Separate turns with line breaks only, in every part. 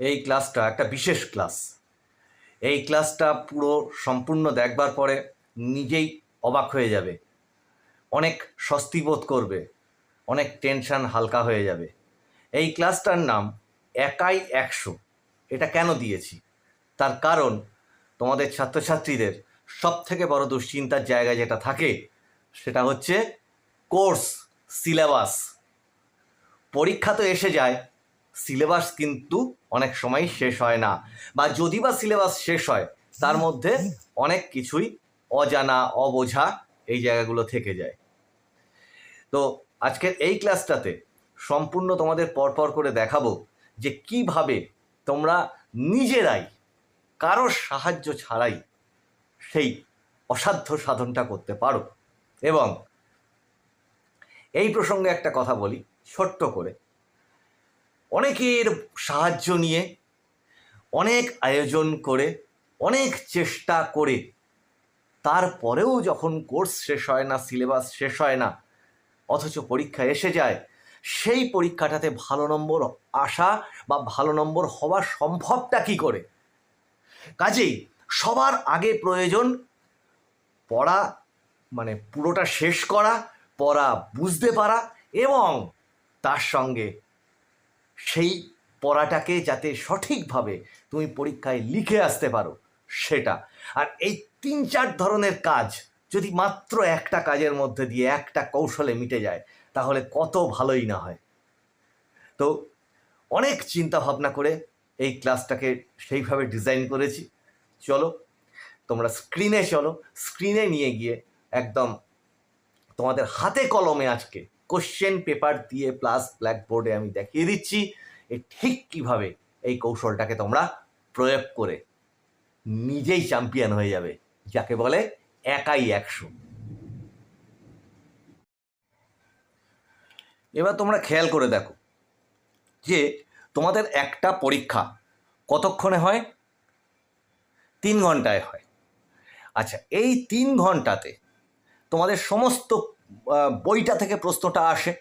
এই ক্লাসটা একটা বিশেষ ক্লাস। এই ক্লাসটা পুরো সম্পূর্ণ দেখবার পরে নিজেই অবাক হয়ে যাবে, অনেক স্বস্তি বোধ করবে, অনেক টেনশন হালকা হয়ে যাবে। এই ক্লাসটার নাম একাই 100। এটা কেন দিয়েছি? তার কারণ তোমাদের ছাত্রছাত্রীদের সব থেকে বড় দুশ্চিন্তার জায়গা যেটা থাকে সেটা হচ্ছে কোর্স, সিলেবাস। পরীক্ষা তো এসে যায়, সিলেবাস কিন্তু অনেক সময় শেষ হয় না, বা যদি বা সিলেবাস শেষ হয় তার মধ্যে অনেক কিছুই অজানা, অবোঝা এই জায়গাগুলো থেকে যায়। তো আজকের এই ক্লাসটাতে সম্পূর্ণ তোমাদের পরপর করে দেখাবো যে কিভাবে তোমরা নিজেরাই কারোর সাহায্য ছাড়াই সেই অসাধ্য সাধনটা করতে পারো। এবং এই প্রসঙ্গে একটা কথা বলি ছোট্ট করে, অনেকের সাহায্য নিয়ে, অনেক আয়োজন করে, অনেক চেষ্টা করে তারপরেও যখন কোর্স শেষ হয় না, সিলেবাস শেষ হয় না, অথচ পরীক্ষা এসে যায়, সেই পরীক্ষাটাতে ভালো নম্বর আসা বা ভালো নম্বর হওয়া সম্ভবটা কী করে? কাজেই সবার আগে প্রয়োজন পড়া, মানে পুরোটা শেষ করা, পড়া বুঝতে পারা, এবং তার সঙ্গে সেই পড়াটাকে যাতে সঠিকভাবে তুমি পরীক্ষায় লিখে আসতে পারো সেটা। আর এই 3-4 ধরনের কাজ যদি মাত্র একটা কাজের মধ্যে দিয়ে, একটা কৌশলে মিটে যায়, তাহলে কত ভালোই না হয়। তো অনেক চিন্তা ভাবনা করে এই ক্লাসটাকে সেইভাবে ডিজাইন করেছি। চলো তোমরা স্ক্রিনে চলো, স্ক্রিনে নিয়ে গিয়ে একদম তোমাদের হাতে কলমে আজকে কোশ্চেন পেপার দিয়ে প্লাস ব্ল্যাকবোর্ডে আমি দেখিয়ে দিচ্ছি ঠিক কিভাবে এই কৌশলটাকে তোমরা প্রয়োগ করে নিজেই চ্যাম্পিয়ন হয়ে যাবে, যাকে বলে একাই 100। এবার তোমরা খেয়াল করে দেখো যে তোমাদের একটা পরীক্ষা কতক্ষণে হয়? 3 ঘন্টায় হয়। আচ্ছা, এই 3 ঘন্টাতে তোমাদের সমস্ত বইটা থেকে প্রশ্নটা আসে।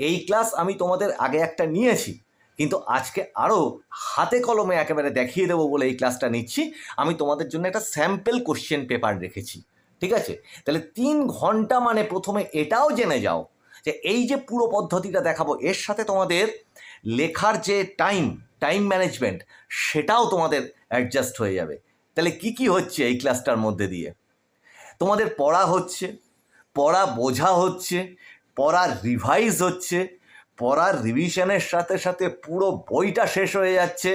এই ক্লাস আমি তোমাদের আগে একটা নিয়েছি, কিন্তু আজকে আরও হাতে কলমে একেবারে দেখিয়ে দেবো বলে এই ক্লাসটা নিচ্ছি। আমি তোমাদের জন্য একটা স্যাম্পল কোশ্চেন পেপার রেখেছি, ঠিক আছে? তাহলে 3 ঘন্টা মানে প্রথমে এটাও জেনে যাও যে এই যে পুরো পদ্ধতিটা দেখাবো এর সাথে তোমাদের লেখার যে টাইম ম্যানেজমেন্ট সেটাও তোমাদের অ্যাডজাস্ট হয়ে যাবে। তাহলে কি কি হচ্ছে এই ক্লাসটার মধ্যে দিয়ে? তোমাদের পড়া হচ্ছে, পড়া বোঝা হচ্ছে, পড়ার রিভাইজ হচ্ছে, পড়ার রিভিশনের সাথে সাথে পুরো বইটা শেষ হয়ে যাচ্ছে,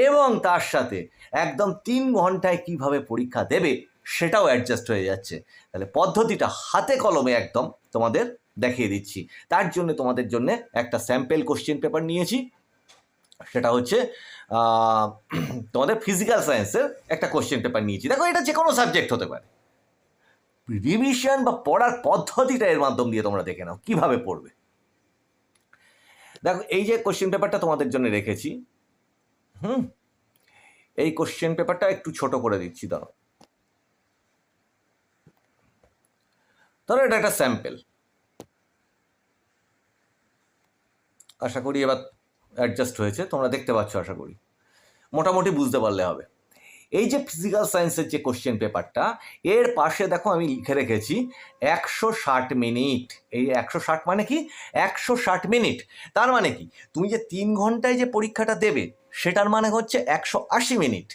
এবং তার সাথে একদম 3 ঘন্টায় কিভাবে পরীক্ষা দেবে সেটাও অ্যাডজাস্ট হয়ে যাচ্ছে। তাহলে পদ্ধতিটা হাতে কলমে একদম তোমাদের দেখিয়ে দিচ্ছি। তার জন্য তোমাদের জন্য একটা স্যাম্পল কোশ্চেন পেপার নিয়েছি। সেটা হচ্ছে তোমাদের ফিজিক্যাল সায়েন্সের একটা কোশ্চেন পেপার নিয়েছি। দেখো, এটা যে কোনো সাবজেক্ট হতে পারে। রিভিশন বা পড়ার পদ্ধতিটা এর মাধ্যম দিয়ে তোমরা দেখে নাও কিভাবে পড়বে। দেখো, এই যে কোশ্চেন পেপারটা তোমাদের জন্য রেখেছি, এই কোশ্চেন পেপারটা একটু ছোট করে দিচ্ছি। ধরো এটা একটা স্যাম্পল। আশা করি এবার অ্যাডজাস্ট হয়েছে, তোমরা দেখতে পাচ্ছ, আশা করি মোটামুটি বুঝতে পারলে হবে। এই যে ফিজিক্যাল সায়েন্সের যে কোশ্চেন পেপারটা, এর পাশে দেখো আমি লিখে রেখেছি 160 মিনিট। এই 160 মানে কি? 160 মিনিট। তার মানে কি? তুমি যে 3 ঘন্টায় যে পরীক্ষাটা দেবে সেটার মানে হচ্ছে 180 মিনিট।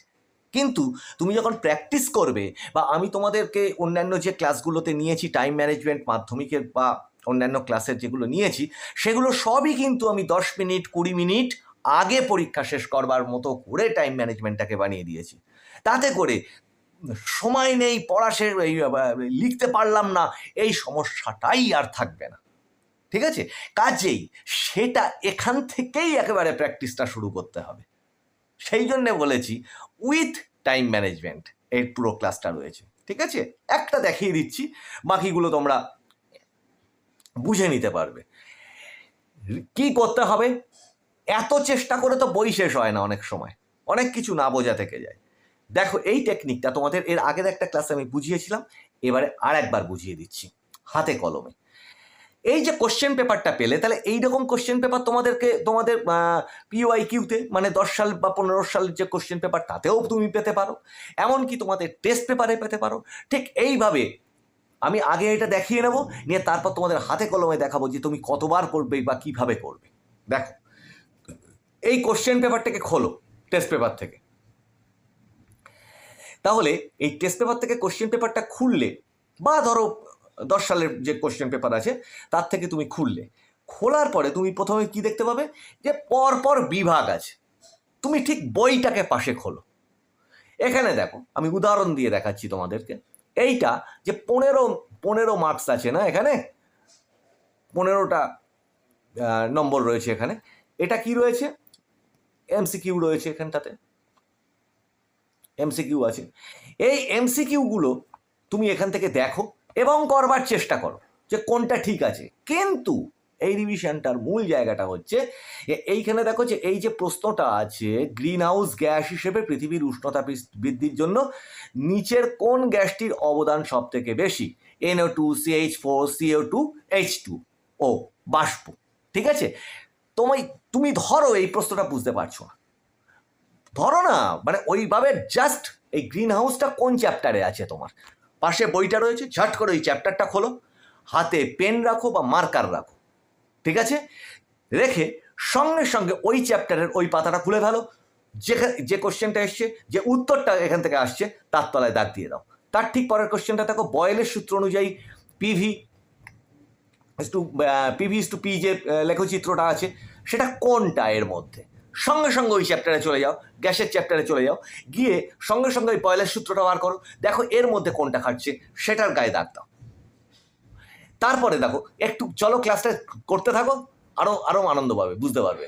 কিন্তু তুমি যখন প্র্যাকটিস করবে, বা আমি তোমাদেরকে অন্যান্য যে ক্লাসগুলোতে নিয়েছি টাইম ম্যানেজমেন্ট, মাধ্যমিকের বা অন্যান্য ক্লাসের যেগুলো নিয়েছি, সেগুলো সবই কিন্তু আমি 10 মিনিট 20 মিনিট আগে পরীক্ষা শেষ করবার মতো করে টাইম ম্যানেজমেন্টটাকে বানিয়ে দিয়েছি। তাতে করে সময় নেই, পড়া শেষ, লিখতে পারলাম না, এই সমস্যাটাই আর থাকবে না, ঠিক আছে? কাজেই সেটা এখান থেকেই একেবারে প্র্যাকটিসটা শুরু করতে হবে। সেই জন্যে বলেছি উইথ টাইম ম্যানেজমেন্ট এই পুরো ক্লাসটা রয়েছে, ঠিক আছে? একটা দেখিয়ে দিচ্ছি, বাকিগুলো তোমরা বুঝে নিতে পারবে। কি করতে হবে? এত চেষ্টা করে তো বই শেষ হয় না, অনেক সময় অনেক কিছু না বোঝা থেকে যায়। দেখো, এই টেকনিকটা তোমাদের এর আগের একটা ক্লাসে আমি বুঝিয়েছিলাম, এবারে আর একবার বুঝিয়ে দিচ্ছি হাতে কলমে। এই যে কোশ্চেন পেপারটা পেলে, তাহলে এইরকম কোশ্চেন পেপার তোমাদের PYQতে মানে 10 সাল বা 15 সালের যে কোশ্চেন পেপার তাতেও তুমি পেতে পারো, এমনকি তোমাদের টেস্ট পেপারে পেতে পারো। ঠিক এইভাবে আমি আগে এটা দেখিয়ে নেব, নিয়ে তারপর তোমাদের হাতে কলমে দেখাবো যে তুমি কতবার করবে বা কিভাবে করবে। দেখো, এই কোশ্চেন পেপারটাকে খোলো টেস্ট পেপার থেকে। তাহলে এই টেস্ট পেপার থেকে কোশ্চেন পেপারটা খুললে, বা ধরো 10 সালের যে কোশ্চেন পেপার আছে তার থেকে তুমি খুললে, খোলার পরে তুমি প্রথমে কি দেখতে পাবে যে পরপর বিভাগ আছে। তুমি ঠিক বইটাকে পাশে খোলো। এখানে দেখো, আমি উদাহরণ দিয়ে দেখাচ্ছি তোমাদেরকে। এইটা যে 15 মার্কস আছে না, এখানে 15টা নম্বর রয়েছে এখানে। এটা কি রয়েছে? MCQ রয়েছে এখানটাতে, MCQ আছে। এই MCQগুলো তুমি এখান থেকে দেখো এবং করবার চেষ্টা করো যে কোনটা ঠিক আছে। কিন্তু এই রিভিশনটার মূল জায়গাটা হচ্ছে এইখানে দেখো যে এই যে প্রশ্নটা আছে, গ্রিন হাউস গ্যাস হিসেবে পৃথিবীর উষ্ণতা বৃদ্ধির জন্য নিচের কোন গ্যাসটির অবদান সব থেকে বেশি? NO2, CH4, CO2, H2O, বাষ্প। ঠিক আছে, তুমি ধরো এই প্রশ্নটা বুঝতে পারছো না, ধরো না, মানে ওইভাবে জাস্ট এই গ্রিন হাউসটা কোন চ্যাপ্টারে আছে, তোমার পাশে বইটা রয়েছে, ঝট করে ওই চ্যাপ্টারটা খোলো, হাতে পেন রাখো বা মার্কার রাখো, ঠিক আছে, রেখে সঙ্গে সঙ্গে ওই চ্যাপ্টারের ওই পাতাটা খুলে ফেলো, যে কোশ্চেনটা এসছে, যে উত্তরটা এখান থেকে আসছে তার তলায় দাগ দিয়ে দাও। তার ঠিক পরের কোশ্চেনটা দেখো, বয়েলের সূত্র অনুযায়ী PV ইজ টু পি যে লেখচিত্রটা আছে সেটা কোনটা এর মধ্যে, সঙ্গে সঙ্গে ওই চ্যাপ্টারে চলে যাও, গ্যাসের চ্যাপ্টারে চলে যাও, গিয়ে সঙ্গে সঙ্গে ওই বয়েলের সূত্রটা বার করো, দেখো এর মধ্যে কোনটা খাটছে সেটার গায়ে দাগ দাও। তারপরে দেখো, একটু চলো ক্লাসটা করতে থাকো, আরো আনন্দ পাবে, বুঝতে পারবে।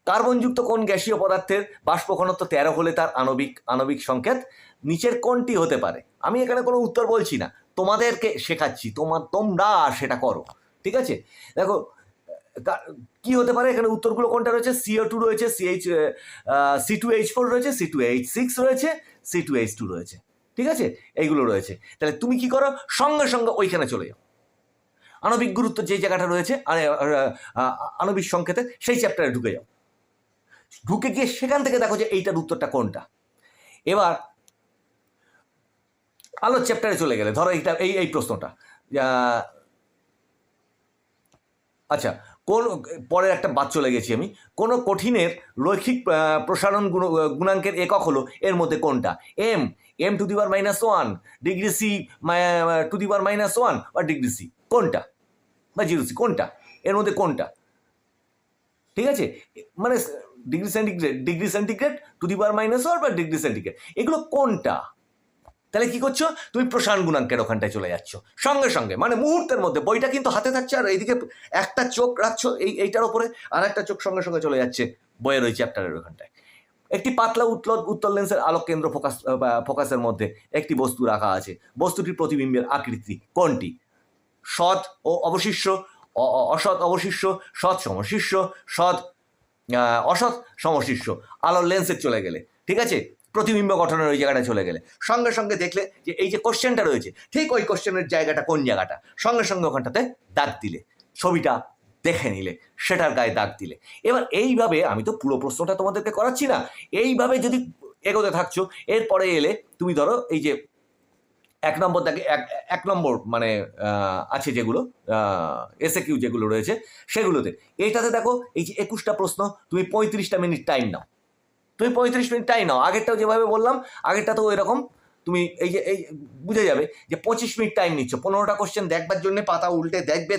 কার্বনযুক্ত কোন গ্যাসীয় পদার্থের বাষ্প ঘনত্ব 13 হলে তার আণবিক সংকেত নিচের কোনটি হতে পারে? আমি এখানে কোনো উত্তর বলছি না, তোমাদেরকে শেখাচ্ছি, তোমরা সেটা করো, ঠিক আছে। দেখো কি হতে পারে, এখানে উত্তরগুলো কোনটা রয়েছে? CO2 রয়েছে, C2H4 রয়েছে, C2H6 রয়েছে, C2H2 রয়েছে, ঠিক আছে, এইগুলো রয়েছে। তাহলে তুমি কি করো, সঙ্গে সঙ্গে ওইখানে চলে যাও, আণবিক গুরুত্ব যে জায়গাটা রয়েছে আণবিক সংকেতে সেই চ্যাপ্টারে ঢুকে যাও, ঢুকে গিয়ে সেখান থেকে দেখো যে এইটার উত্তরটা কোনটা। এবার আলোর চ্যাপ্টারে চলে গেলে ধরো এই প্রশ্নটা, আচ্ছা, পরের একটা বাদ চলে গেছি আমি। কোন কঠিনের রৈখিক প্রসারণ গুণাঙ্কের একক হলো এর মধ্যে কোনটা? m⁻⁻1, ডিগ্রি C ⁻⁻1 বা ডিগ্রি C, কোনটা? বা 0C, কোনটা এর মধ্যে কোনটা? ঠিক আছে, মানে ডিগ্রি সেন্টিগ্রেড ⁻⁻1 বা ডিগ্রি সেন্টিগ্রেড, এগুলো কোনটা? তাহলে কি করছো, তুমি প্রসারণ গুণাঙ্কের ওখানটায় চলে যাচ্ছ সঙ্গে সঙ্গে, মানে মুহূর্তের মধ্যে। বইটা কিন্তু হাতে থাকছে, আর এইদিকে একটা চোখ রাখছো এইটার ওপরে, আর একটা চোখ সঙ্গে সঙ্গে চলে যাচ্ছে বইয়ের ওই চ্যাপ্টারের ওখানটায়। একটি পাতলা উত্তল লেন্সের আলোক কেন্দ্র ফোকাসের মধ্যে একটি বস্তু রাখা আছে, বস্তুটির প্রতিবিম্বের আকৃতি কোনটি? সৎ ও অবশিষ্ট, অসৎ অবশিষ্ট, সৎ সমশিষ্য, অসৎ সমশিষ্য। আলোর লেন্সের চলে গেলে, ঠিক আছে, প্রতিবিম্ব গঠনের ওই জায়গাটা চলে গেলে সঙ্গে সঙ্গে দেখলে যে এই যে কোশ্চেনটা রয়েছে ঠিক ওই কোশ্চেনের জায়গাটা কোন জায়গাটা, সঙ্গে সঙ্গে ওখানটাতে দাগ দিলে, ছবিটা দেখে নিলে, সেটার গায়ে দাগ দিলে। এবার এইভাবে, আমি তো পুরো প্রশ্নটা তোমাদেরকে করাচ্ছি না, এইভাবে যদি এগোতে থাকছো, এরপরে এলে তুমি ধরো এই যে 1 নম্বর দাগে 1 নম্বর মানে আছে যেগুলো SAQ যেগুলো রয়েছে সেগুলোতে, এইটাতে দেখো এই যে 21টা প্রশ্ন, তুমি 35টা মিনিট টাইম নাও, তুমি 35 মিনিট টাইম নাও। আগেরটাও যেভাবে বললাম, আগেরটা তো এরকম, তুমি এই বুঝে যাবে যে 25 মিনিট টাইম নিচ্ছ, 15টা কোশ্চেন দেখবার জন্য পাতা উল্টে দেখবে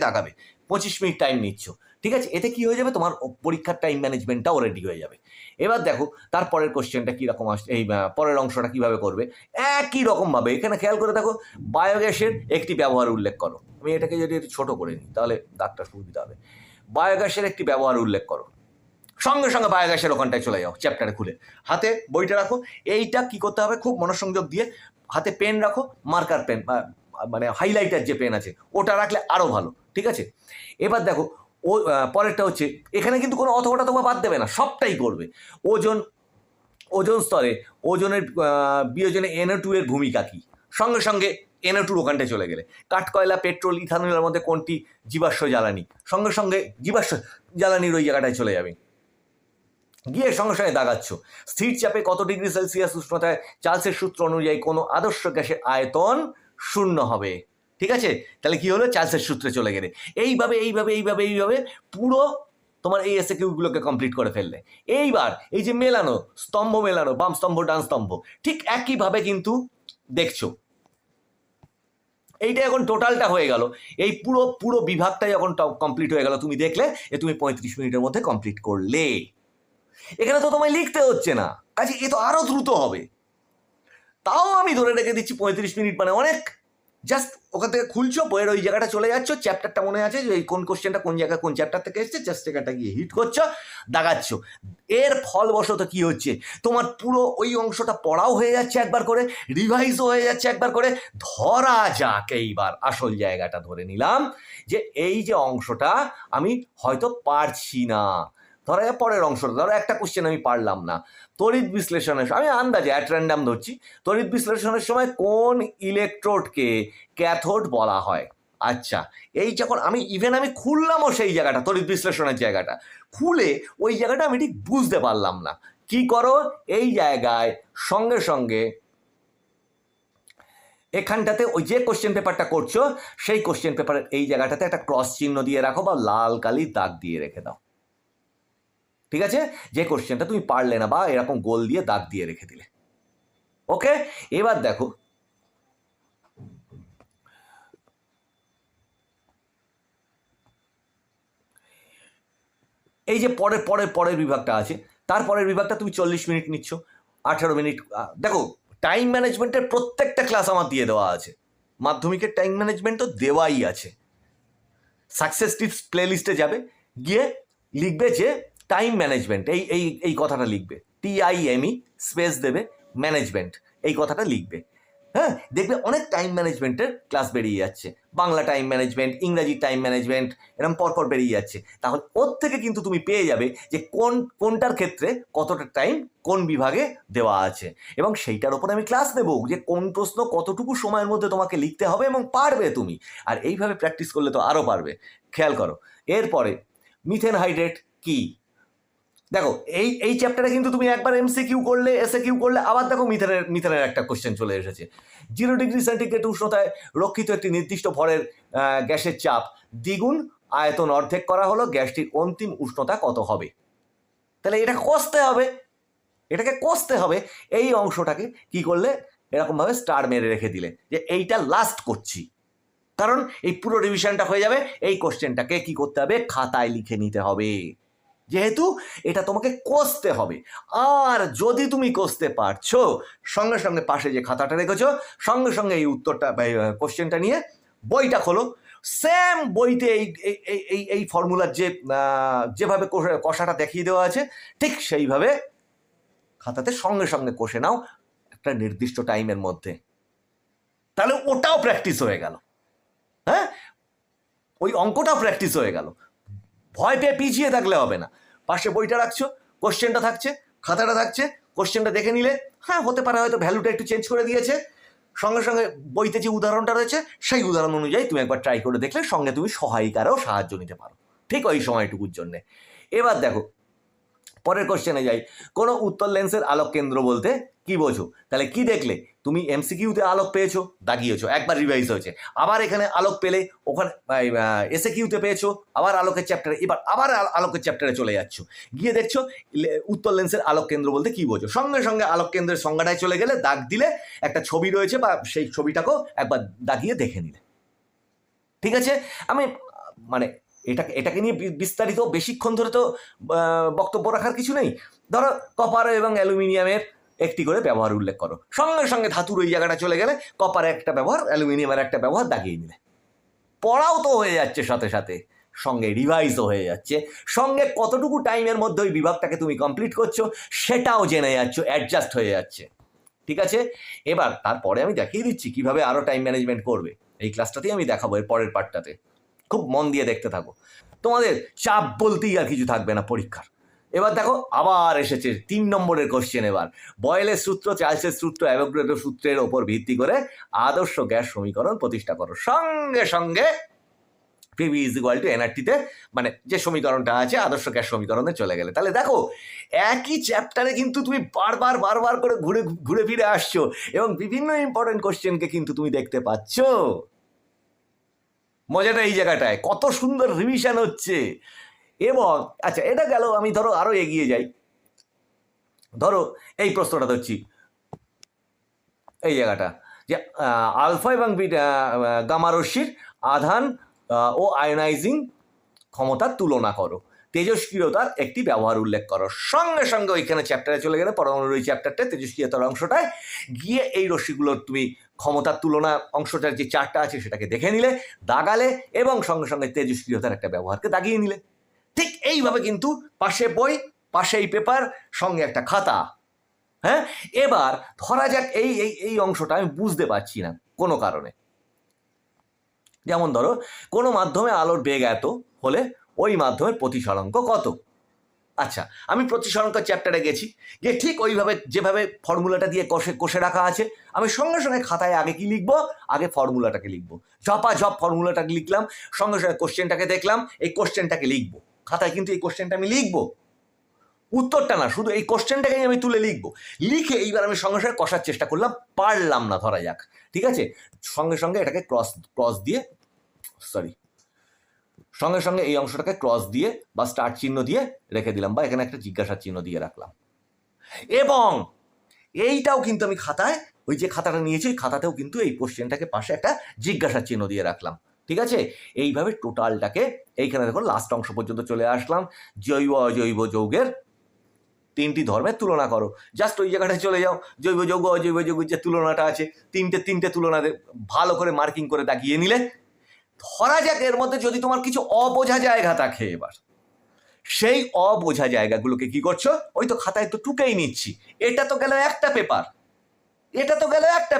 দাগাবে 25 মিনিট টাইম নিচ্ছ, ঠিক আছে। এতে কি হয়ে যাবে, তোমার পরীক্ষার টাইম ম্যানেজমেন্টটাও রেডি হয়ে যাবে। এবার দেখো তারপরের কোশ্চেনটা কীরকম আসছে, এই পরের অংশটা কীভাবে করবে। একই রকমভাবে এখানে খেয়াল করে দেখো, বায়োগ্যাসের একটি ব্যবহার উল্লেখ করো। আমি এটাকে যদি একটু ছোটো করে নিই তাহলে দাগটা সুবিধা হবে। বায়োগ্যাসের একটি ব্যবহার উল্লেখ করো, সঙ্গে সঙ্গে বায়োগ্যাসের ওখানটায় চলে যাও, চ্যাপ্টারে খুলে হাতে বইটা রাখো। এইটা কি করতে হবে, খুব মনোসংযোগ দিয়ে হাতে পেন রাখো, মার্কার পেন মানে হাইলাইটার যে পেন আছে ওটা রাখলে আরও ভালো, ঠিক আছে। এবার দেখো পরেরটা হচ্ছে, এখানে কিন্তু কোনো অথবাটা তোমার বাদ দেবে না, সবটাই করবে। ওজন স্তরে ওজনের বিয়োজনে NO2 এর ভূমিকা কী, সঙ্গে সঙ্গে NO2 ওখানটায় চলে গেলে কাঠকয়লা, পেট্রোল, ইথানলের মধ্যে কোনটি জীবাশ্ম জ্বালানি, সঙ্গে সঙ্গে জীবাশ্ম জ্বালানির ওই জায়গাটায় চলে যাবে, গিয়ে সঙ্গে সঙ্গে দাগাচ্ছ। স্থির চাপে কত ডিগ্রি সেলসিয়াস উষ্ণতায় চার্লসের সূত্র অনুযায়ী কোনো আদর্শ গ্যাসের আয়তন 0 হবে। ঠিক আছে, তাহলে কি হলো, চার্লসের সূত্রে চলে গেলে এইভাবে এইভাবে এইভাবে এইভাবে পুরো তোমার এই এসএকিউগুলোকে কমপ্লিট করে ফেললে। এইবার এই যে মেলানো, স্তম্ভ মেলানো, বাম স্তম্ভ ডান স্তম্ভ, ঠিক একইভাবে কিন্তু দেখছো। এইটা এখন টোটালটা হয়ে গেল, এই পুরো পুরো বিভাগটা যখন কমপ্লিট হয়ে গেল, তুমি দেখলে যে তুমি 35 মিনিটের মধ্যে কমপ্লিট করলে। এখানে তো তোমায় লিখতে হচ্ছে না, কাজে এ তো আরো দ্রুত হবে। তাও আমি ধরে রেখে দিচ্ছি 35 মিনিট মানে অনেক। জাস্ট ওখান থেকে খুলছো, বইয়ের ওই জায়গাটা চলে যাচ্ছ, চ্যাপ্টারটা মনে আছে যে এই কোন কোশ্চেনটা কোন জায়গায় কোন চ্যাপ্টার থেকে এসছে, জাস্ট জায়গাটা গিয়ে হিট করছো, দাগাচ্ছ। এর ফলবশত কি হচ্ছে, তোমার পুরো ওই অংশটা পড়াও হয়ে যাচ্ছে একবার করে, রিভাইজও হয়ে যাচ্ছে একবার করে। ধরা যাক এইবার আসল জায়গাটা ধরে নিলাম যে এই যে অংশটা আমি হয়তো পারছি না, ধরা যাক পরের অংশটা, ধরো একটা কোশ্চেন আমি পারলাম না, তড়িৎ বিশ্লেষণের আমি আন্দাজে অ্যাট র্যান্ডাম ধরছি, তড়িৎ বিশ্লেষণের সময় কোন ইলেকট্রোডকে ক্যাথোড বলা হয়। আচ্ছা, এই যখন আমি খুললামও সেই জায়গাটা, তড়িৎ বিশ্লেষণের জায়গাটা খুলে ওই জায়গাটা আমি ঠিক বুঝতে পারলাম না, কি করো, এই জায়গায় সঙ্গে সঙ্গে এখানটাতে ওই যে কোশ্চেন পেপারটা করছো সেই কোশ্চেন পেপারের এই জায়গাটাতে একটা ক্রস চিহ্ন দিয়ে রাখো বা লাল কালির দাগ দিয়ে রেখে দাও। ঠিক আছে, যে কোশ্চেনটা তুমি পারলে না বা এরকম গোল দিয়ে দাগ দিয়ে রেখে দিলে। ওকে, এবার দেখো এই যে পরের পরের পরের বিভাগটা আছে, তারপরের বিভাগটা তুমি 40 মিনিট নিচ্ছ, 18 মিনিট। দেখো টাইম ম্যানেজমেন্টের প্রত্যেকটা ক্লাস আমার দিয়ে দেওয়া আছে, মাধ্যমিকের টাইম ম্যানেজমেন্টও দেওয়াই আছে। সাকসেস টিপস প্লে লিস্টে যাবে, গিয়ে লিখবে যে টাইম ম্যানেজমেন্ট, এই এই এই কথাটা লিখবে, TIME স্পেস দেবে ম্যানেজমেন্ট, এই কথাটা লিখবে। হ্যাঁ, দেখবে অনেক টাইম ম্যানেজমেন্টের ক্লাস বেরিয়ে যাচ্ছে, বাংলা টাইম ম্যানেজমেন্ট, ইংরাজি টাইম ম্যানেজমেন্ট, এরকম পরপর বেরিয়ে যাচ্ছে। তাহলে ওর থেকে কিন্তু তুমি পেয়ে যাবে যে কোনটার ক্ষেত্রে কতটা টাইম কোন বিভাগে দেওয়া আছে, এবং সেইটার ওপর আমি ক্লাস দেবো যে কোন প্রশ্ন কতটুকু সময়ের মধ্যে তোমাকে লিখতে হবে এবং পারবে তুমি। আর এইভাবে প্র্যাকটিস করলে তো আরও পারবে। খেয়াল করো, এরপরে মিথেন হাইড্রেট কি, দেখো এই চ্যাপ্টারে কিন্তু তুমি একবার MCQ করলে, SAQ করলে, আবার দেখো মিথেনের একটা কোশ্চেন চলে এসেছে। 0 ডিগ্রি সেন্টিগ্রেড উষ্ণতায় রক্ষিত একটি নির্দিষ্ট ভরের গ্যাসের চাপ দ্বিগুণ, আয়তন অর্ধেক করা হলো, গ্যাসটির অন্তিম উষ্ণতা কত হবে। তাহলে এটা কষতে হবে, এটাকে কষতে হবে। এই অংশটাকে কি করলে, এরকমভাবে স্টার মেরে রেখে দিলে যে এইটা লাস্ট করছি, কারণ এই পুরো রিভিশনটা হয়ে যাবে। এই কোশ্চেনটাকে কি করতে হবে, খাতায় লিখে নিতে হবে, যেহেতু এটা তোমাকে কষতে হবে। আর যদি তুমি কষতে পারছো, সঙ্গে সঙ্গে পাশে যে খাতাটা রেখেছো, সঙ্গে সঙ্গে এই উত্তরটা কোশ্চেনটা নিয়ে বইটা খোলো, সেম বইতে এই এই এই ফর্মুলার যেভাবে কষাটা দেখিয়ে দেওয়া আছে ঠিক সেইভাবে খাতাতে সঙ্গে সঙ্গে কষে নাও একটা নির্দিষ্ট টাইমের মধ্যে। তাহলে ওটাও প্র্যাকটিস হয়ে গেল। হ্যাঁ, ওই অঙ্কটাও প্র্যাকটিস হয়ে গেল। ভয় পেয়ে পিছিয়ে থাকলে হবে না, পাশে বইটা রাখছো, কোশ্চেনটা থাকছে, খাতাটা থাকছে, কোশ্চেনটা দেখে নিলে, হ্যাঁ হতে পারে হয়তো ভ্যালুটা একটু চেঞ্জ করে দিয়েছে, সঙ্গে সঙ্গে বইতে যে উদাহরণটা রয়েছে সেই উদাহরণ অনুযায়ী তুমি একবার ট্রাই করে দেখলে সঙ্গে তুমি সহায়িকারও সাহায্য নিতে পারো ঠিক ওই সময়টুকুর জন্যে। এবার দেখো পরের কোশ্চেনে যাই, কোনো উত্তর লেন্সের আলোক কেন্দ্র বলতে কি বোঝো। তাহলে কি দেখলে, তুমি MCQতে আলোক পেয়েছো, দাগিয়েছো, একবার রিভাইজ হয়েছে, আবার এখানে আলোক পেলে, ওখানে SAQতে পেয়েছো, আবার আলোকের চ্যাপ্টারে, এবার আবার আলোকের চ্যাপ্টারে চলে যাচ্ছ, গিয়ে দেখছো উত্তর লেন্সের আলোক কেন্দ্র বলতে কি বোঝো, সঙ্গে সঙ্গে আলোক কেন্দ্রের সংজ্ঞাটায় চলে গেলে, দাগ দিলে, একটা ছবি রয়েছে বা সেই ছবিটাকেও একবার দাগিয়ে দেখে নিলে। ঠিক আছে, আমি মানে এটাকে নিয়ে বিস্তারিত বেশিক্ষণ ধরে তো বক্তব্য রাখার কিছু নেই। ধরো কপার এবং অ্যালুমিনিয়ামের একটি করে ব্যবহার উল্লেখ করো, সঙ্গে সঙ্গে ধাতুর ওই জায়গাটা চলে গেলে কপারের একটা ব্যবহার, অ্যালুমিনিয়ামের একটা ব্যবহার দাগিয়ে নিলে, পড়াও তো হয়ে যাচ্ছে, সাথে সাথে সঙ্গে রিভাইজও হয়ে যাচ্ছে, সঙ্গে কতটুকু টাইমের মধ্যে ওই বিভাগটাকে তুমি কমপ্লিট করছো সেটাও জেনে যাচ্ছ, অ্যাডজাস্ট হয়ে যাচ্ছে। ঠিক আছে, এবার তারপরে আমি দেখিয়ে দিচ্ছি কিভাবে আরও টাইম ম্যানেজমেন্ট করবে, এই ক্লাসটাতেই আমি দেখাবো, এর পরের পার্টটাতে খুব মন দিয়ে দেখতে থাকো। তোমাদের চাপ বলতেই আর কিছু থাকবে না পরীক্ষার, এবার দেখো আবার এসেছে 3 নম্বরের কোশ্চেন। এবার বয়েলের সূত্র, চার্লসের সূত্র, অ্যাভোগাড্রো সূত্রের ওপর ভিত্তি করে আদর্শ গ্যাস সমীকরণ প্রতিষ্ঠা করো। সঙ্গে সঙ্গে পিভি ইজ ইকুয়াল টু এনআরটিতে মানে যে সমীকরণটা আছে আদর্শ গ্যাস সমীকরণে চলে গেলে। তাহলে দেখো একই চ্যাপ্টারে কিন্তু তুমি বারবার করে ঘুরে ঘুরে ফিরে আসছো এবং বিভিন্ন ইম্পর্টেন্ট কোশ্চেনকে কিন্তু তুমি দেখতে পাচ্ছ। মজাটা এই জায়গাটায়, কত সুন্দর রিভিশন হচ্ছে। এবং আচ্ছা এটা গেল, আমি ধরো আরো এগিয়ে যাই। ধরো এই প্রশ্নটা ধরছি, এই জায়গাটা যে আলফা এবং বিটা গামা রশ্মির আধান ও আয়োনাইজিং ক্ষমতার তুলনা করো, তেজস্ক্রিয়তার একটি ব্যবহার উল্লেখ করো। সঙ্গে সঙ্গে ওইখানে চ্যাপ্টারে চলে গেলে পরমাণুর ওই চ্যাপ্টারটা তেজস্ক্রিয়তার অংশটায় গিয়ে এই রশ্মিগুলোর তুমি ক্ষমতার তুলনা অংশটার যে চারটা আছে সেটাকে দেখে নিলে, দাগালে এবং সঙ্গে সঙ্গে তেজস্ক্রিয়তার একটা ব্যবহারকে দাগিয়ে নিলে। ঠিক এইভাবে কিন্তু পাশে বই, পাশে এই পেপার, সঙ্গে একটা খাতা। হ্যাঁ, এবার ধরা যাক এই এই এই অংশটা আমি বুঝতে পারছি না কোনো কারণে। যেমন ধরো কোনো মাধ্যমে আলোর বেগ এত হলে ওই মাধ্যমের প্রতিসরাঙ্ক কত। আচ্ছা, আমি প্রতিসরাঙ্ক চ্যাপ্টারে গেছি, যে ঠিক ওইভাবে যেভাবে ফর্মুলাটা দিয়ে কষে রাখা আছে, আমি সঙ্গে সঙ্গে খাতায় আগে কি লিখবো, আগে ফর্মুলাটাকে লিখবো। ঝপাঝপ ফর্মুলাটাকে লিখলাম, সঙ্গে সঙ্গে কোশ্চেনটাকে দেখলাম, এই কোশ্চেনটাকে লিখবো খাতায়। কিন্তু এই কোশ্চেনটা আমি লিখবো, উত্তরটা না, শুধু এই কোশ্চেনটাকেই আমি তুলে লিখবো। লিখে এইবার আমি সঙ্গে সঙ্গে কষার চেষ্টা করলাম, পারলাম না ধরা যাক, ঠিক আছে, সঙ্গে সঙ্গে এটাকে ক্রস দিয়ে সঙ্গে সঙ্গে এই অংশটাকে ক্রস দিয়ে বা স্টার চিহ্ন দিয়ে রেখে দিলাম, বা এখানে একটা জিজ্ঞাসার চিহ্ন দিয়ে রাখলাম। এবং এইটাও কিন্তু আমি খাতায়, ওই যে খাতাটা নিয়েছি ওই খাতাতেও কিন্তু এই কোশ্চেনটাকে পাশে একটা জিজ্ঞাসার চিহ্ন দিয়ে রাখলাম, ঠিক আছে। এইভাবে টোটালটাকে এইখানে দেখো লাস্ট অংশ পর্যন্ত চলে আসলাম। জৈব অজৈব যৌগের 3টি ধর্মের তুলনা করো। জাস্ট ওই জায়গাটায় চলে যাও, জৈব যৌগ অজৈব যৌগের যে তুলনাটা আছে, তিনটে তুলনা ভালো করে মার্কিং করে দাগিয়ে নিলে। ধরা যাক এর মধ্যে যদি তোমার কিছু অবোঝা জায়গা থাকে, এবার সেই অবোঝা জায়গাগুলোকে কি করছো, ওই তো খাতায় তো টুকেই নিচ্ছি। এটা তো গেল একটা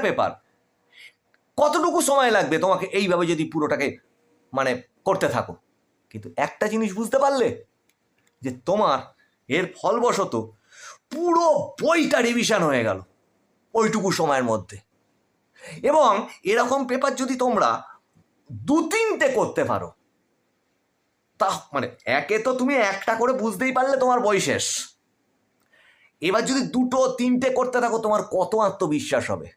পেপার, কতটুকু সময় লাগবে তোমাকে এইভাবে যদি পুরোটাকে মানে করতে থাকো। কিন্তু একটা জিনিস বুঝতে পারলে, যে তোমার এর ফলবশত পুরো বইটা রিভিশন হয়ে গেল ওইটুকু সময়ের মধ্যে। এবং এরকম পেপার যদি তোমরা 2-3টে করতে পারো, তা মানে একে তো তুমি একটা করে বুঝতেই পারলে তোমার বই শেষ। এবার যদি 2-3টে করতে থাকো, তোমার কত আত্মবিশ্বাস হবে।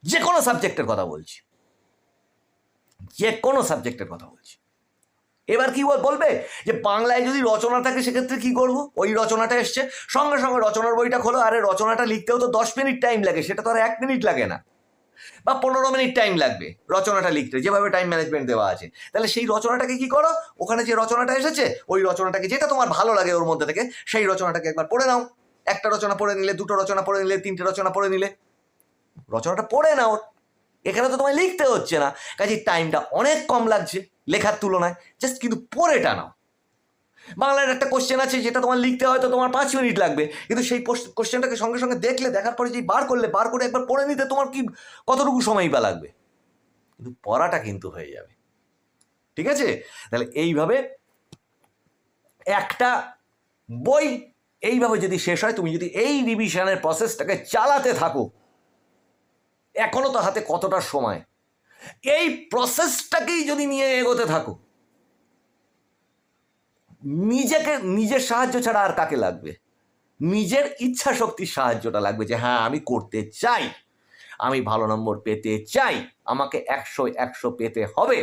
যে কোনো সাবজেক্টের কথা বলছি, এবার কি বলবে যে বাংলায় যদি রচনা থাকে সেক্ষেত্রে কি করব, ওই রচনাটা এসছে, সঙ্গে সঙ্গে রচনার বইটা খোলো। আরে রচনাটা লিখতেও তো 10 মিনিট টাইম লাগে, সেটা তো আর 1 মিনিট লাগে না, বা 15 মিনিট টাইম লাগবে রচনাটা লিখতে, যেভাবে টাইম ম্যানেজমেন্ট দেওয়া আছে। তাহলে সেই রচনাটাকে কি করো, ওখানে যে রচনাটা এসেছে ওই রচনাটাকে, যেটা তোমার ভালো লাগে ওর মধ্যে থেকে, সেই রচনাটাকে একবার পড়ে নাও। একটা রচনা পড়ে নিলে, 2টো রচনা পড়ে নিলে, 3টে রচনা পড়ে নিলে, রচনাটা পড়ে নাও। এখানে তো তোমায় লিখতে হচ্ছে না, কাজে টাইমটা অনেক কম লাগছে লেখার তুলনায়, জাস্ট কিন্তু পড়েটা নাও। বাংলার একটা কোশ্চেন আছে যেটা তোমার লিখতে হয়তো তোমার 5 মিনিট লাগবে, কিন্তু সেই কোশ্চেনটাকে সঙ্গে সঙ্গে দেখলে, দেখার পরে যে বার করে একবার পড়ে নিতে তোমার কি কতটুকু সময় বা লাগবে, কিন্তু পড়াটা কিন্তু হয়ে যাবে, ঠিক আছে। তাহলে এইভাবে একটা বই এইভাবে যদি শেষ হয়, তুমি যদি এই রিভিশনের প্রসেসটাকে চালাতে থাকো, এখনো তো হাতে কতটা সময়, এই প্রসেসটাকেই যদি নিয়ে এগোতে থাকো, নিজের সাহায্য ছাড়া আর কাকে লাগবে, নিজের ইচ্ছা শক্তির সাহায্যটা লাগবে, যে হ্যাঁ আমি করতে চাই, আমি ভালো নম্বর পেতে চাই, আমাকে 100 পেতে হবে,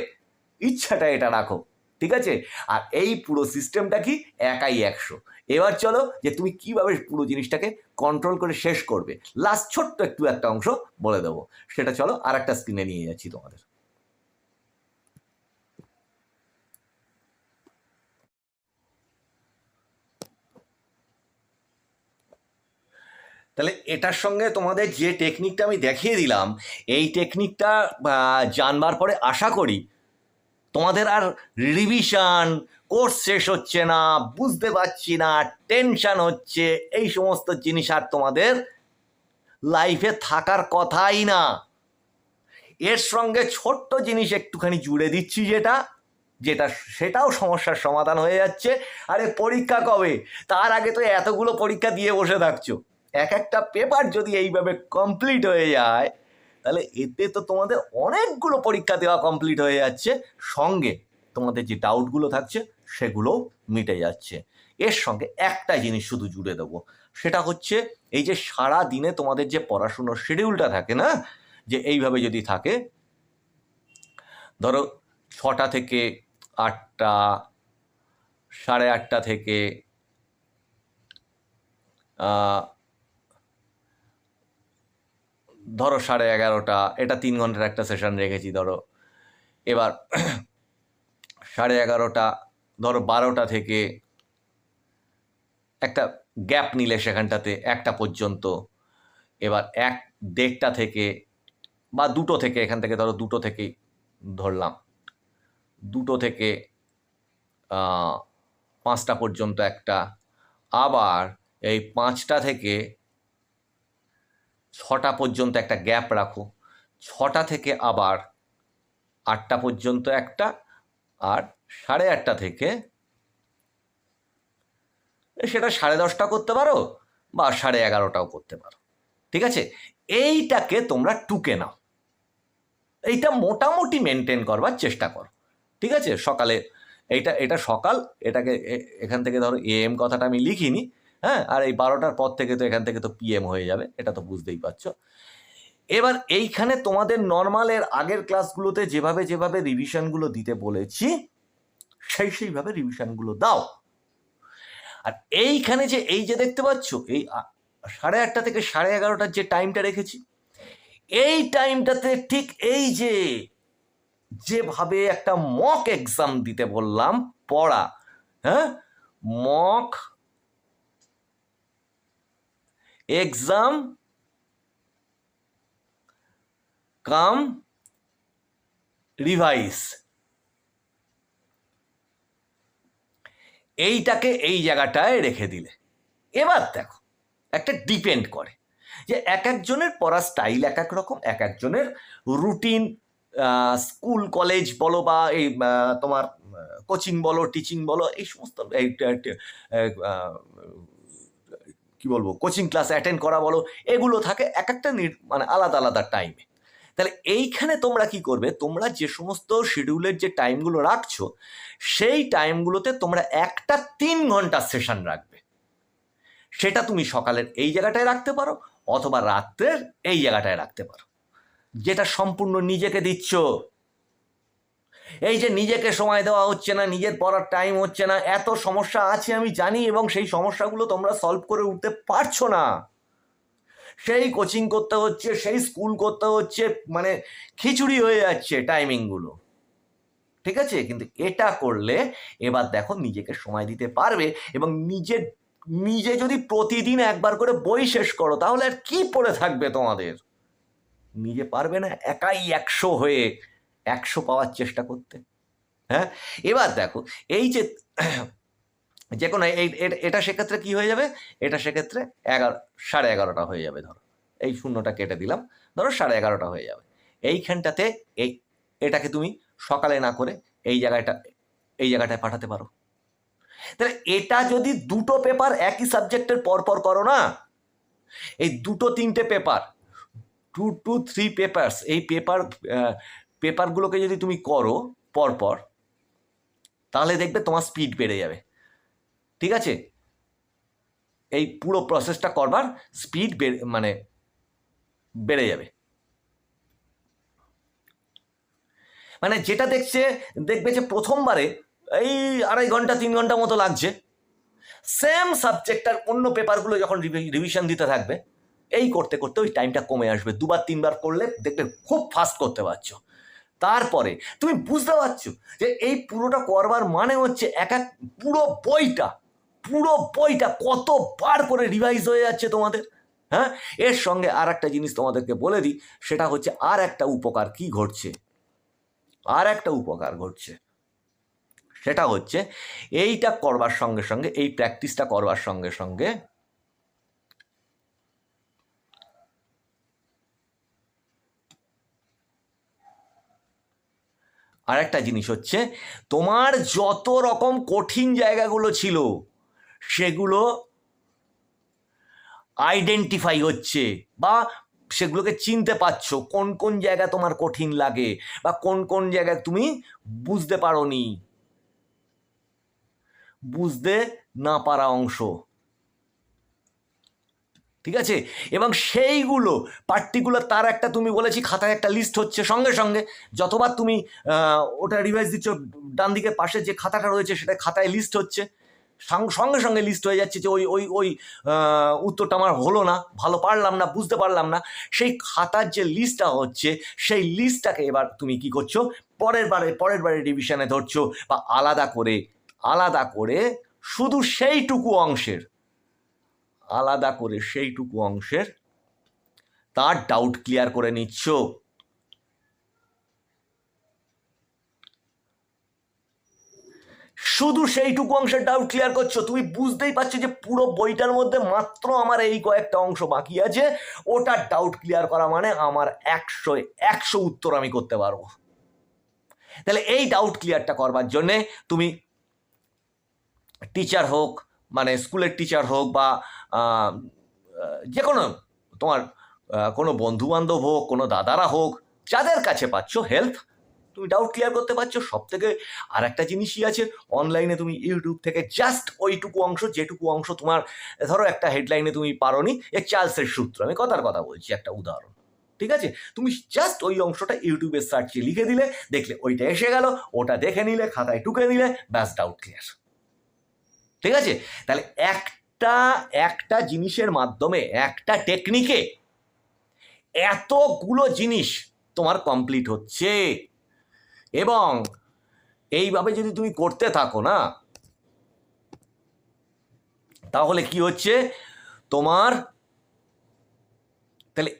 ইচ্ছাটা এটা রাখো, ঠিক আছে। আর এই পুরো সিস্টেমটা কি, একাই 100। এবার চলো যে তুমি কিভাবে পুরো জিনিসটাকে কন্ট্রোল করে শেষ করবে, লাস্ট ছোট্ট একটা অংশ বলে দেবো, সেটা চলো আর একটা স্ক্রিনে নিয়ে যাচ্ছি তোমাদের। তাহলে এটার সঙ্গে তোমাদের যে টেকনিকটা আমি দেখিয়ে দিলাম, এই টেকনিকটা জানবার পরে আশা করি তোমাদের আর রিভিশন, কোর্স শেষ হচ্ছে না, বুঝতে পারছি না, টেনশন হচ্ছে, এই সমস্ত জিনিস আর তোমাদের লাইফে থাকার কথাই না। এর সঙ্গে ছোট্ট জিনিস একটুখানি জুড়ে দিচ্ছি, যেটা যেটা সেটাও সমস্যার সমাধান হয়ে যাচ্ছে। আরে পরীক্ষা কবে, তার আগে তো এতগুলো পরীক্ষা দিয়ে বসে থাকছো। এক একটা পেপার যদি এইভাবে কমপ্লিট হয়ে যায় তাহলে এতে তো তোমাদের অনেকগুলো পরীক্ষা দেওয়া কমপ্লিট হয়ে যাচ্ছে, সঙ্গে তোমাদের যে ডাউটগুলো থাকছে সেগুলোও মিটে যাচ্ছে। এর সঙ্গে একটা জিনিস শুধু জুড়ে দেবো, সেটা হচ্ছে এই যে সারা দিনে তোমাদের যে পড়াশুনোর শিডিউলটা থাকে না, যে এইভাবে যদি থাকে, ধরো 6টা থেকে 8টা, 8:30 থেকে ধরো 11:30, এটা 3 ঘন্টার একটা সেশন রেখেছি ধরো। এবার 11:30, ধরো 12টা থেকে একটা গ্যাপ নিলে সেখানটাতে 1টা পর্যন্ত। এবার 1-1:30 থেকে বা 2টো থেকে, এখান থেকে ধরো 2টো থেকেই ধরলাম, 2টো থেকে 5টা পর্যন্ত একটা। আবার এই 5টা থেকে 6টা পর্যন্ত একটা গ্যাপ রাখো, 6টা থেকে আবার 8টা পর্যন্ত একটা, আর 8:30 থেকে সেটা 10:30টা করতে পারো বা 11:30টাও করতে পারো। ঠিক আছে, এইটাকে তোমরা টুকে নাও, এইটা মোটামুটি মেনটেন করবার চেষ্টা করো। ঠিক আছে, সকালে এটা সকাল, এটাকে এখান থেকে ধরো AM কথাটা আমি লিখিনি, হ্যাঁ, আর এই 12টার পর থেকে তো এখান থেকে তো PM হয়ে যাবে, এটা তো বুঝতেই পারছো। এবার এইখানে তোমাদের নর্মালের আগের ক্লাসগুলোতে যেভাবে যেভাবে রিভিশনগুলো দিতে বলেছি সেইভাবে রিভিশনগুলো দাও। আর এইখানে যে এই যে দেখতে পাচ্ছ এই 8:30 থেকে 11:30টার যে টাইমটা রেখেছি, এই টাইমটাতে ঠিক এই যে যেভাবে একটা মক এক্সাম দিতে বললাম, পড়া, হ্যাঁ, মক এক্সাম কাম রিভাইস, এইটাকে এই জায়গাটায় রেখে দিলে। এবার দেখো, একটা ডিপেন্ড করে যে এক একজনের পড়ার স্টাইল এক এক রকম, এক একজনের রুটিন, স্কুল কলেজ বলো বা এই তোমার কোচিং বলো, টিচিং বলো, এই সমস্ত কি বলবো, কোচিং ক্লাস অ্যাটেন্ড করা বলো, এগুলো থাকে এক একটা মানে আলাদা আলাদা টাইমে। তাহলে এইখানে তোমরা কি করবে, তোমরা যে সমস্ত শিডিউলের যে টাইমগুলো রাখছো সেই টাইমগুলোতে তোমরা একটা 3 ঘন্টার সেশন রাখবে। সেটা তুমি সকালের এই জায়গাটায় রাখতে পারো অথবা রাত্রের এই জায়গাটায় রাখতে পারো, যেটা সম্পূর্ণ নিজেকে দিচ্ছ। এই যে নিজেকে সময় দেওয়া হচ্ছে না, নিজের পড়ার টাইম হচ্ছে না, এত সমস্যা আছে আমি জানি, এবং সেই সমস্যাগুলো তোমরা সলভ করে উঠতে পারছো না, সেই কোচিং করতে হচ্ছে, সেই স্কুল করতে হচ্ছে, মানে খিচুড়ি হয়ে যাচ্ছে টাইমিংগুলো। ঠিক আছে, কিন্তু এটা করলে এবার দেখো নিজেকে সময় দিতে পারবে, এবং নিজে যদি প্রতিদিন একবার করে বই শেষ করো তাহলে আর কি পড়ে থাকবে তোমাদের। নিজে পারবে না একাই 100 হয়ে 100 পাওয়ার চেষ্টা করতে। হ্যাঁ, এবার দেখো এই যে যে কোনো এটা সেক্ষেত্রে কি হয়ে যাবে, এটা সেক্ষেত্রে 11:30 হয়ে যাবে। ধরো এই শূন্যটা কেটে দিলাম, ধরো 11:30 হয়ে যাবে। এইখানটাতে এটাকে তুমি সকালে না করে এই জায়গাটায় পাঠাতে পারো। তাহলে এটা যদি 2টো পেপার একই সাবজেক্টের পরপর করো না, এই 2-3টে পেপার, 2-3 পেপারস, এই পেপারগুলোকে যদি তুমি করো পরপর, তাহলে দেখবে তোমার স্পিড বেড়ে যাবে। ঠিক আছে, এই পুরো প্রসেসটা করবার স্পিড মানে বেড়ে যাবে। মানে যেটা দেখবে যে প্রথমবারে এই 2.5 ঘন্টা 3 ঘন্টা মতো লাগছে, সেম সাবজেক্টটার অন্য পেপারগুলো যখন রিভিশন দিতে থাকবে, এই করতে করতে ওই টাইমটা কমে আসবে। 2-3বার করলে দেখবে খুব ফাস্ট করতে পারছো। তারপরে তুমি বুঝতে পারছো যে এই পুরোটা করবার মানে হচ্ছে পুরো বইটা কতবার করে রিভাইজ হয়ে যাচ্ছে তোমাদের। হ্যাঁ, এর সঙ্গে আর একটা জিনিস তোমাদেরকে বলে দিই, সেটা হচ্ছে আর একটা উপকার কি ঘটছে, সেটা হচ্ছে এইটা করবার সঙ্গে সঙ্গে, এই প্র্যাকটিসটা করবার সঙ্গে সঙ্গে আর একটা জিনিস হচ্ছে, তোমার যত রকম কঠিন জায়গাগুলো ছিল সেগুলো আইডেন্টিফাই হচ্ছে, বা সেগুলোকে চিনতে পারছো কোন কোন জায়গা তোমার কঠিন লাগে, বা কোন কোন জায়গায় তুমি বুঝতে পারোনি, বুঝতে না পারা অংশ, ঠিক আছে? এবং সেইগুলো পার্টিকুলার, তার একটা, তুমি বলেছি খাতায় একটা লিস্ট হচ্ছে সঙ্গে সঙ্গে, যতবার তুমি ওটা রিভাইজ দিচ্ছ, ডান দিকে পাশে যে খাতাটা রয়েছে সেটা খাতায় লিস্ট হচ্ছে, সঙ্গে সঙ্গে লিস্ট হয়ে যাচ্ছে যে ওই ওই ওই উত্তরটা আমার হলো না, ভালো পারলাম না, বুঝতে পারলাম না। সেই খাতার যে লিস্টটা হচ্ছে, সেই লিস্টটাকে এবার তুমি কি করছো, পরের বারে রিভিশনে ধরছো, বা আলাদা করে শুধু সেইটুকু অংশের, তার ডাউট ক্লিয়ার করে নিচ্ছ। শুধু সেইটুকু অংশের ডাউট ক্লিয়ার করছো, তুমি বুঝতেই পারছো যে পুরো বইটার মধ্যে মাত্র আমার এই কয়েকটা অংশ বাকি আছে, ওটার ডাউট ক্লিয়ার করা মানে আমার 100 উত্তর আমি করতে পারবো। তাহলে এই ডাউট ক্লিয়ারটা করবার জন্যে তুমি টিচার হোক, মানে স্কুলের টিচার হোক, বা যে কোনো তোমার কোনো বন্ধু বান্ধব হোক, কোনো দাদারা হোক, যাদের কাছে পাচ্ছ হেল্প, তুমি ডাউট ক্লিয়ার করতে পারছো। সব থেকে আর একটা জিনিসই আছে, অনলাইনে তুমি ইউটিউব থেকে জাস্ট ওইটুকু অংশ, যেটুকু অংশ তোমার, ধরো একটা হেডলাইনে তুমি পারোনি, চার্লসের সূত্র, আমি কথার কথা বলছি, একটা উদাহরণ, ঠিক আছে? তুমি জাস্ট ওই অংশটা ইউটিউবের সার্চে লিখে দিলে, দেখলে ওইটা এসে গেল, ওটা দেখে নিলে, খাতায় টুকে নিলে, ব্যাস ডাউট ক্লিয়ার, ঠিক আছে? তাহলে একটা জিনিসের মাধ্যমে, একটা টেকনিকে এতগুলো জিনিস তোমার কমপ্লিট হচ্ছে। এবং এইভাবে যদি তুমি করতে থাকো না, তাহলে কি হচ্ছে, তোমার তাহলে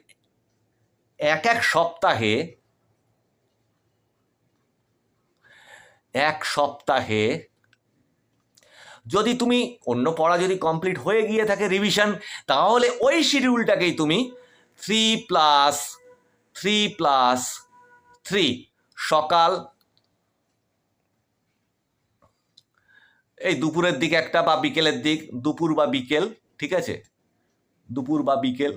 এক সপ্তাহে যদি তুমি অন্য পড়া যদি কমপ্লিট হয়ে গিয়ে থাকে রিভিশন, তাহলে ওই শিডিউলটাকেই তুমি 3+3+3 সকাল, এই দুপুরের দিক একটা, বা বিকেলের দিক, দুপুর বা বিকেল, ঠিক আছে, দুপুর বা বিকেল,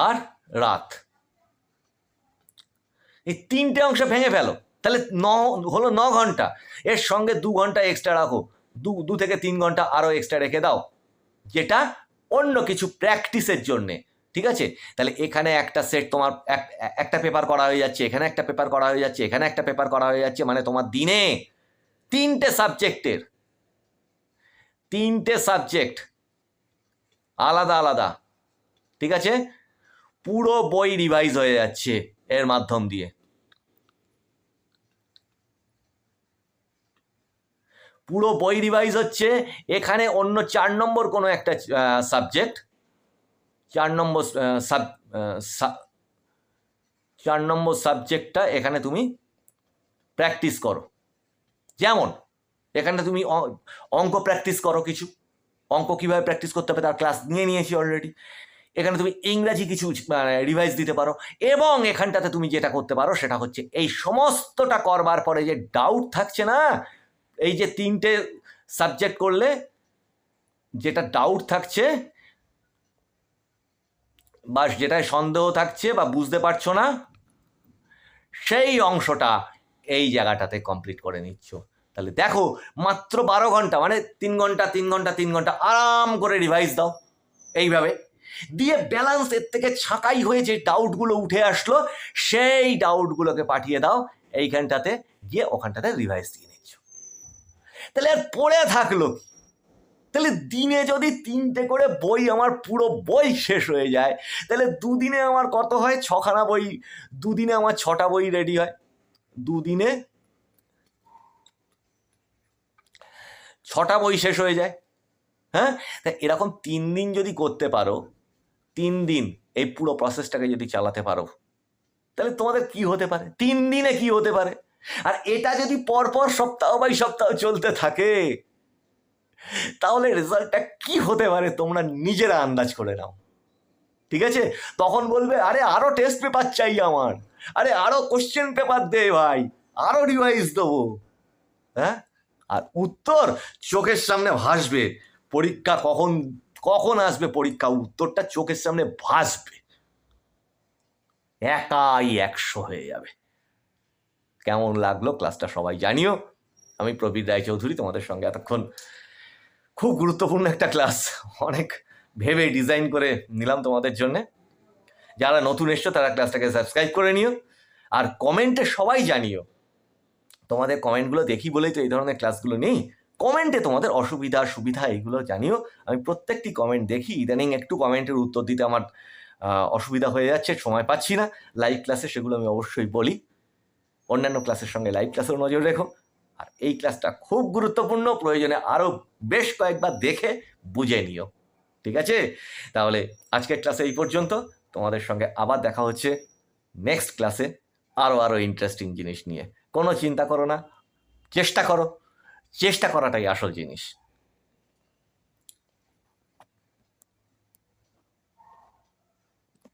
আর রাত, এই 3টে অংশ ভেঙে ফেলো। তাহলে হলো 9 ঘন্টা, এর সঙ্গে 2 ঘন্টা এক্সট্রা রাখো, 2 থেকে 3 ঘন্টা আরও এক্সট্রা রেখে দাও, যেটা অন্য কিছু প্র্যাকটিসের জন্যে, ঠিক আছে? তাহলে এখানে একটা সেট তোমার একটা পেপার করা হয়ে যাচ্ছে, এখানে একটা পেপার করা হয়ে যাচ্ছে, এখানে একটা পেপার করা হয়ে যাচ্ছে, মানে তোমার দিনে 3টে সাবজেক্ট আলাদা, ঠিক আছে? পুরো বই রিভাইজ হয়ে যাচ্ছে এর মাধ্যম দিয়ে, পুরো বই রিভাইজ হচ্ছে। এখানে অন্য 4 নম্বর কোনো একটা সাবজেক্ট, 4 নম্বর সাবজেক্টটা এখানে তুমি প্র্যাকটিস করো। যেমন এখানে তুমি অঙ্ক প্র্যাকটিস করো, কিছু অঙ্ক কীভাবে প্র্যাকটিস করতে হবে তার ক্লাস নিয়েছি অলরেডি। এখানে তুমি ইংরাজি কিছু রিভাইজ দিতে পারো, এবং এখানটাতে তুমি যেটা করতে পারো সেটা হচ্ছে, এই সমস্তটা করবার পরে যে ডাউট থাকছে না, এই যে 3টে সাবজেক্ট করলে যেটা ডাউট থাকছে, বা যেটায় সন্দেহ থাকছে বা বুঝতে পারছো না, সেই অংশটা এই জায়গাটাতে কমপ্লিট করে নিচ্ছ। তাহলে দেখো, মাত্র 12 ঘন্টা, মানে 3 ঘন্টা আরাম করে রিভাইজ দাও এইভাবে দিয়ে, ব্যালেন্স এর থেকে ছাঁকাই হয়ে যে ডাউটগুলো উঠে আসলো, সেই ডাউটগুলোকে পাঠিয়ে দাও এইখানটাতে, গিয়ে ওখানটাতে রিভাইজ দিয়ে নিচ্ছ। তাহলে আর পড়ে থাকলো, তাহলে দিনে যদি 3টে করে বই, আমার পুরো বই শেষ হয়ে যায়, তাহলে দুদিনে আমার কত হয়? 6খানা বই, দুদিনে আমার 6টা বই রেডি হয়, দুদিনে 6টা বই শেষ হয়ে যায়। হ্যাঁ, তা এরকম 3 দিন যদি করতে পারো, 3 দিন এই পুরো প্রসেসটাকে যদি চালাতে পারো, তাহলে তোমাদের কি হতে পারে, 3 দিনে কি হতে পারে? আর এটা যদি পরপর সপ্তাহ বাই সপ্তাহ চলতে থাকে, তাহলে রেজাল্টটা কি হতে পারে তোমরা নিজেরা আন্দাজ করে নাও। ঠিক আছে? তখন বলবে আরে আরো টেস্ট পেপার চাই আমার, আরে আরো কোশ্চেন পেপার দে ভাই, আরো রিভাইজ দেবো। হ্যাঁ, আর উত্তর চোখের সামনে ভাসবে। পরীক্ষা কখন কখন আসবে, পরীক্ষা উত্তরটা চোখের সামনে ভাসবে, একাই 100 হয়ে যাবে। কেমন লাগলো ক্লাসটা সবাই জানিও। আমি প্রবীর রায়চৌধুরী, তোমাদের সঙ্গে এতক্ষণ খুব গুরুত্বপূর্ণ একটা ক্লাস অনেক ভেবে ডিজাইন করে নিলাম তোমাদের জন্যে। যারা নতুন এসছো তারা ক্লাসটাকে সাবস্ক্রাইব করে নিও, আর কমেন্টে সবাই জানিও। তোমাদের কমেন্টগুলো দেখি বলেই তো এই ধরনের ক্লাসগুলো নেই। কমেন্টে তোমাদের অসুবিধা সুবিধা এইগুলো জানিও। আমি প্রত্যেকটি কমেন্ট দেখি। ইদানিং একটু কমেন্টের উত্তর দিতে আমার অসুবিধা হয়ে যাচ্ছে, সময় পাচ্ছি না। লাইভ ক্লাসে সেগুলো আমি অবশ্যই বলি। অন্যান্য ক্লাসের সঙ্গে লাইভ ক্লাসেও নজর রেখো। আর এই ক্লাসটা খুব গুরুত্বপূর্ণ, প্রয়োজনে আরও বেশ কয়েকবার দেখে বুঝে নিও। ঠিক আছে? তাহলে আজকের ক্লাসে এই পর্যন্ত। তোমাদের সঙ্গে আবার দেখা হচ্ছে নেক্সট ক্লাসে আরও ইন্টারেস্টিং জিনিস নিয়ে। কোনো চিন্তা করো না, চেষ্টা করো, চেষ্টা করাটাই আসল জিনিস।